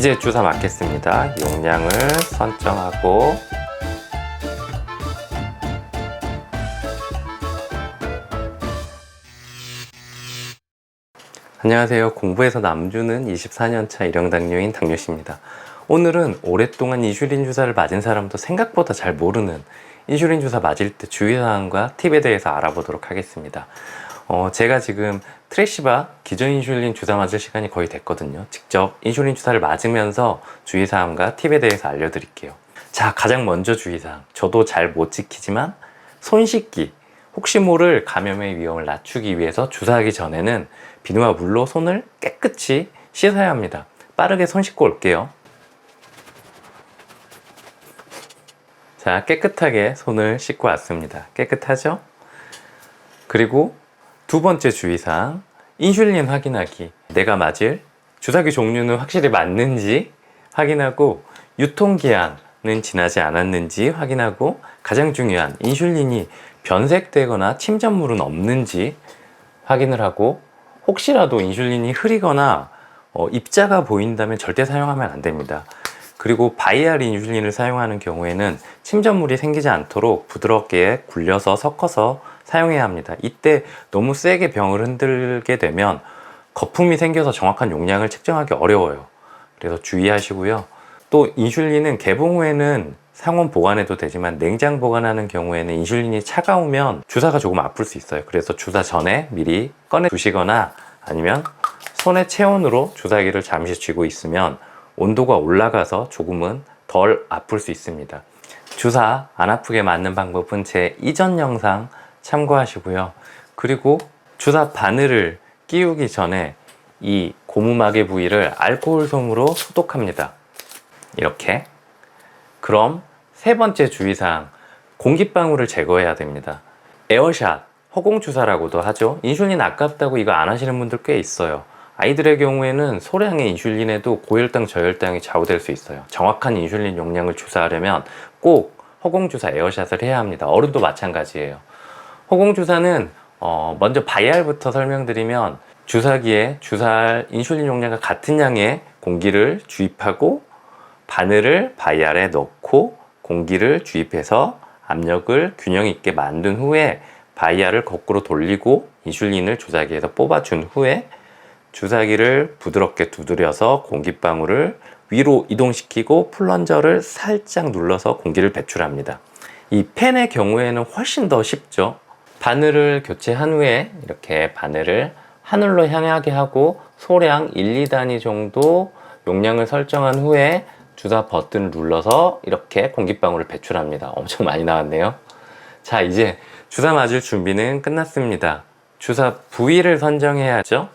이제 주사 맞겠습니다. 용량을 선정하고 안녕하세요. 공부해서 남주는 24년차 일형당뇨인 당뇨씨입니다. 오늘은 오랫동안 인슐린 주사를 맞은 사람도 생각보다 잘 모르는 인슐린 주사 맞을 때 주의사항과 팁에 대해서 알아보도록 하겠습니다. 제가 지금 트레시바 기존 인슐린 주사 맞을 시간이 거의 됐거든요. 직접 인슐린 주사를 맞으면서 주의사항과 팁에 대해서 알려드릴게요. 자, 가장 먼저 주의사항. 저도 잘 못 지키지만 손 씻기. 혹시 모를 감염의 위험을 낮추기 위해서 주사하기 전에는 비누와 물로 손을 깨끗이 씻어야 합니다. 빠르게 손 씻고 올게요. 자, 깨끗하게 손을 씻고 왔습니다. 깨끗하죠? 그리고 두 번째 주의사항, 인슐린 확인하기. 내가 맞을 주사기 종류는 확실히 맞는지 확인하고 유통기한은 지나지 않았는지 확인하고 가장 중요한 인슐린이 변색되거나 침전물은 없는지 확인을 하고 혹시라도 인슐린이 흐리거나 입자가 보인다면 절대 사용하면 안 됩니다. 그리고 바이알 인슐린을 사용하는 경우에는 침전물이 생기지 않도록 부드럽게 굴려서 섞어서 사용해야 합니다. 이때 너무 세게 병을 흔들게 되면 거품이 생겨서 정확한 용량을 측정하기 어려워요. 그래서 주의하시고요. 또 인슐린은 개봉 후에는 상온 보관해도 되지만 냉장 보관하는 경우에는 인슐린이 차가우면 주사가 조금 아플 수 있어요. 그래서 주사 전에 미리 꺼내 두시거나 아니면 손의 체온으로 주사기를 잠시 쥐고 있으면 온도가 올라가서 조금은 덜 아플 수 있습니다. 주사 안 아프게 맞는 방법은 제 이전 영상 참고하시고요. 그리고 주사 바늘을 끼우기 전에 이 고무막의 부위를 알코올 솜으로 소독합니다. 이렇게. 그럼 세 번째 주의사항, 공기방울을 제거해야 됩니다. 에어샷, 허공주사라고도 하죠. 인슐린 아깝다고 이거 안 하시는 분들 꽤 있어요. 아이들의 경우에는 소량의 인슐린에도 고혈당, 저혈당이 좌우될 수 있어요. 정확한 인슐린 용량을 주사하려면 꼭 허공주사 에어샷을 해야 합니다. 어른도 마찬가지예요. 허공주사는 먼저 바이알부터 설명드리면 주사기에 주사할 인슐린 용량과 같은 양의 공기를 주입하고 바늘을 바이알에 넣고 공기를 주입해서 압력을 균형 있게 만든 후에 바이알을 거꾸로 돌리고 인슐린을 주사기에서 뽑아준 후에 주사기를 부드럽게 두드려서 공기방울을 위로 이동시키고 플런저를 살짝 눌러서 공기를 배출합니다. 이 펜의 경우에는 훨씬 더 쉽죠. 바늘을 교체한 후에 이렇게 바늘을 하늘로 향하게 하고 소량 1, 2단위 정도 용량을 설정한 후에 주사 버튼을 눌러서 이렇게 공기방울을 배출합니다. 엄청 많이 나왔네요. 자, 이제 주사 맞을 준비는 끝났습니다. 주사 부위를 선정해야죠.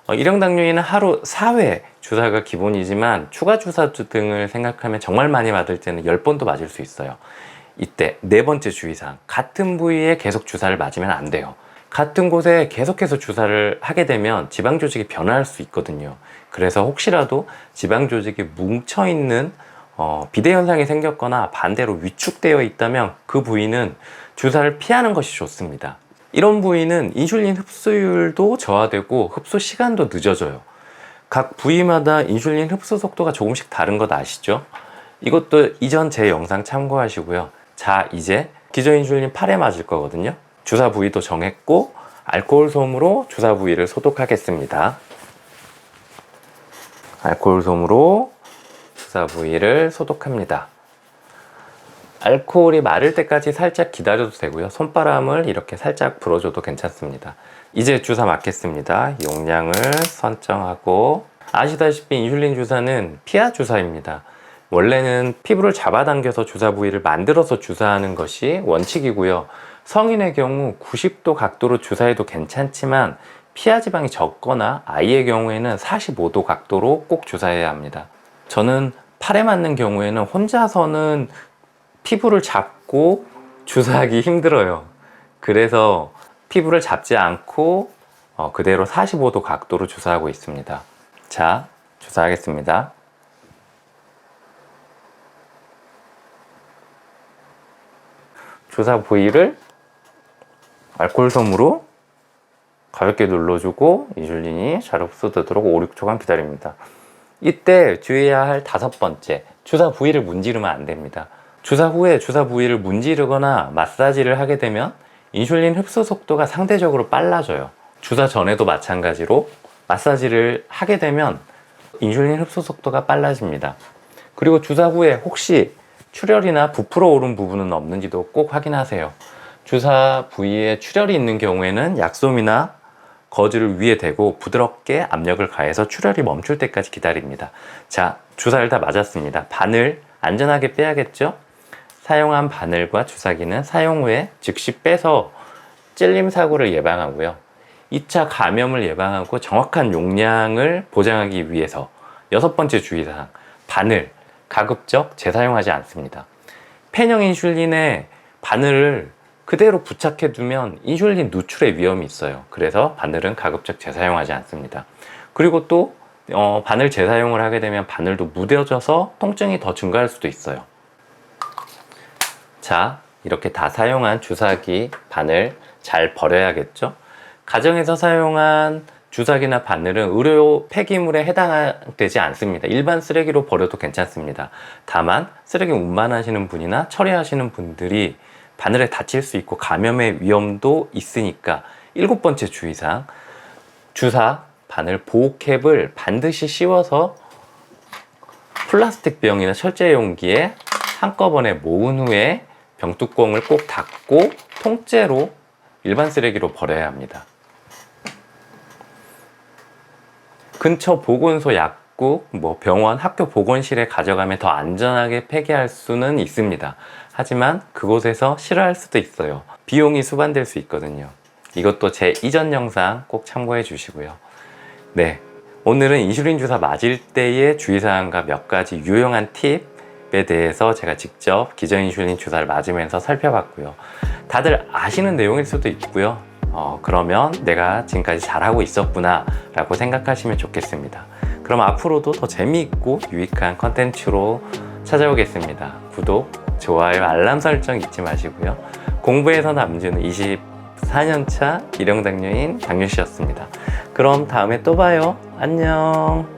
일형당뇨인은 하루 4회 주사가 기본이지만 추가 주사 등을 생각하면 정말 많이 맞을 때는 10번도 맞을 수 있어요. 이때 네 번째 주의사항, 같은 부위에 계속 주사를 맞으면 안 돼요. 같은 곳에 계속해서 주사를 하게 되면 지방 조직이 변화할 수 있거든요. 그래서 혹시라도 지방 조직이 뭉쳐있는 비대 현상이 생겼거나 반대로 위축되어 있다면 그 부위는 주사를 피하는 것이 좋습니다. 이런 부위는 인슐린 흡수율도 저하되고 흡수 시간도 늦어져요. 각 부위마다 인슐린 흡수 속도가 조금씩 다른 것 아시죠? 이것도 이전 제 영상 참고하시고요. 자, 이제 기존 인슐린 팔에 맞을 거거든요. 주사 부위도 정했고 알코올 솜으로 주사 부위를 소독하겠습니다. 알코올 솜으로 주사 부위를 소독합니다. 알코올이 마를 때까지 살짝 기다려도 되고요. 손바람을 이렇게 살짝 불어줘도 괜찮습니다. 이제 주사 맞겠습니다. 용량을 선정하고 아시다시피 인슐린 주사는 피하 주사입니다. 원래는 피부를 잡아당겨서 주사 부위를 만들어서 주사하는 것이 원칙이고요. 성인의 경우 90도 각도로 주사해도 괜찮지만 피하 지방이 적거나 아이의 경우에는 45도 각도로 꼭 주사해야 합니다. 저는 팔에 맞는 경우에는 혼자서는 피부를 잡고 주사하기 힘들어요. 그래서 피부를 잡지 않고 그대로 45도 각도로 주사하고 있습니다. 자, 주사하겠습니다. 주사 부위를 알코올 솜으로 가볍게 눌러주고 인슐린이 잘 흡수되도록 5, 6초간 기다립니다. 이때 주의해야 할 5번째, 주사 부위를 문지르면 안 됩니다. 주사 후에 주사 부위를 문지르거나 마사지를 하게 되면 인슐린 흡수 속도가 상대적으로 빨라져요. 주사 전에도 마찬가지로 마사지를 하게 되면 인슐린 흡수 속도가 빨라집니다. 그리고 주사 후에 혹시 출혈이나 부풀어 오른 부분은 없는지도 꼭 확인하세요. 주사 부위에 출혈이 있는 경우에는 약솜이나 거즈를 위에 대고 부드럽게 압력을 가해서 출혈이 멈출 때까지 기다립니다. 자, 주사를 다 맞았습니다. 바늘 안전하게 빼야겠죠? 사용한 바늘과 주사기는 사용 후에 즉시 빼서 찔림 사고를 예방하고요. 2차 감염을 예방하고 정확한 용량을 보장하기 위해서 6번째 주의사항, 바늘 가급적 재사용하지 않습니다. 펜형 인슐린에 바늘을 그대로 부착해 두면 인슐린 누출의 위험이 있어요. 그래서 바늘은 가급적 재사용하지 않습니다. 그리고 또 바늘 재사용을 하게 되면 바늘도 무뎌져서 통증이 더 증가할 수도 있어요. 자, 이렇게 다 사용한 주사기, 바늘 잘 버려야겠죠? 가정에서 사용한 주사기나 바늘은 의료 폐기물에 해당되지 않습니다. 일반 쓰레기로 버려도 괜찮습니다. 다만 쓰레기 운반하시는 분이나 처리하시는 분들이 바늘에 다칠 수 있고 감염의 위험도 있으니까 7번째 주의사항, 주사, 바늘, 보호캡을 반드시 씌워서 플라스틱 병이나 철제 용기에 한꺼번에 모은 후에 병뚜껑을 꼭 닫고 통째로 일반 쓰레기로 버려야 합니다. 근처 보건소, 약국, 병원, 학교 보건실에 가져가면 더 안전하게 폐기할 수는 있습니다. 하지만 그곳에서 싫어할 수도 있어요. 비용이 수반될 수 있거든요. 이것도 제 이전 영상 꼭 참고해 주시고요. 네, 오늘은 인슐린 주사 맞을 때의 주의사항과 몇 가지 유용한 팁에 대해서 제가 직접 기저인슐린 주사를 맞으면서 살펴봤고요. 다들 아시는 내용일 수도 있고요. 그러면 내가 지금까지 잘하고 있었구나 라고 생각하시면 좋겠습니다. 그럼 앞으로도 더 재미있고 유익한 컨텐츠로 찾아오겠습니다. 구독, 좋아요, 알람 설정 잊지 마시고요. 공부에서 남주는 24년차 일용당뇨인 당뇨씨였습니다. 그럼 다음에 또 봐요. 안녕.